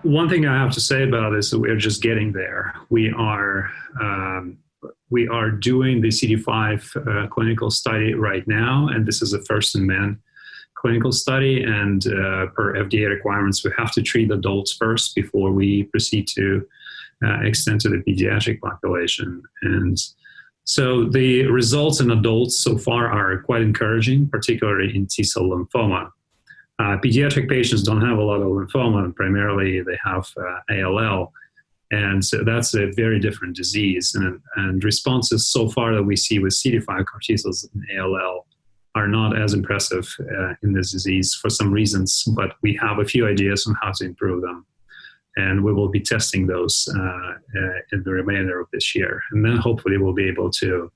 One thing I have to say about this is that we're just getting there. We are doing the CD5 clinical study right now, and this is a first-in-man clinical study. And per FDA requirements, we have to treat adults first before we proceed to extend to the pediatric population. And so the results in adults so far are quite encouraging, particularly in T-cell lymphoma. Pediatric patients don't have a lot of lymphoma. Primarily, they have ALL. And so that's a very different disease. And responses so far that we see with CD5 CAR T-cells in ALL are not as impressive in this disease for some reasons, but we have a few ideas on how to improve them. And we will be testing those in the remainder of this year. And then hopefully we'll be able to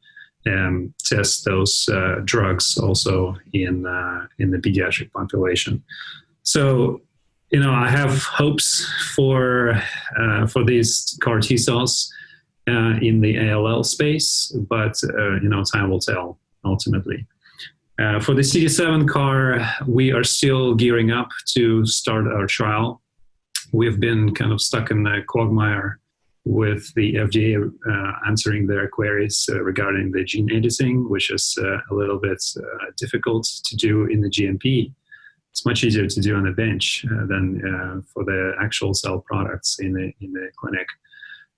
test those drugs also in the pediatric population. So, I have hopes for these CAR T cells in the ALL space, but time will tell ultimately. For the CD7 CAR, we are still gearing up to start our trial. We've been kind of stuck in the quagmire with the FDA answering their queries regarding the gene editing, which is a little bit difficult to do in the GMP. It's much easier to do on the bench than for the actual cell products in the clinic.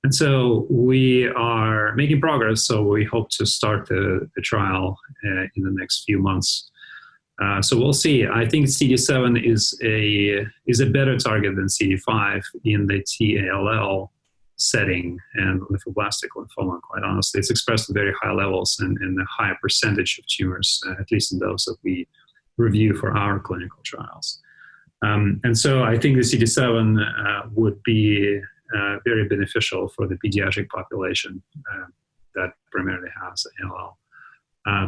And so we are making progress. So we hope to start the trial in the next few months. So we'll see. I think CD7 is a better target than CD5 in the TALL setting and lymphoblastic lymphoma, quite honestly. It's expressed at very high levels and a higher percentage of tumors, at least in those that we review for our clinical trials. And so I think the CD7 would be very beneficial for the pediatric population that primarily has ALL.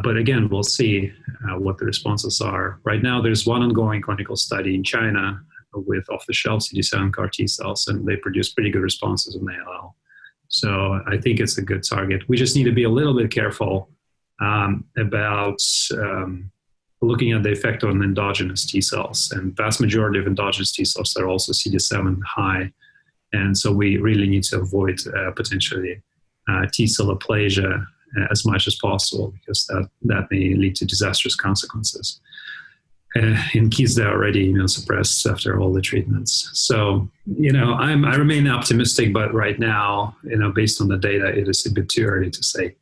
But again, we'll see what the responses are. Right now, there's one ongoing clinical study in China with off-the-shelf CD7 CAR T-cells, and they produce pretty good responses in ALL. So I think it's a good target. We just need to be a little bit careful about looking at the effect on endogenous T-cells. And vast majority of endogenous T-cells are also CD7 high. And so we really need to avoid potentially T-cell aplasia as much as possible, because that may lead to disastrous consequences in kids that are already immunosuppressed after all the treatments. So, I remain optimistic, but right now, based on the data, it is a bit too early to say.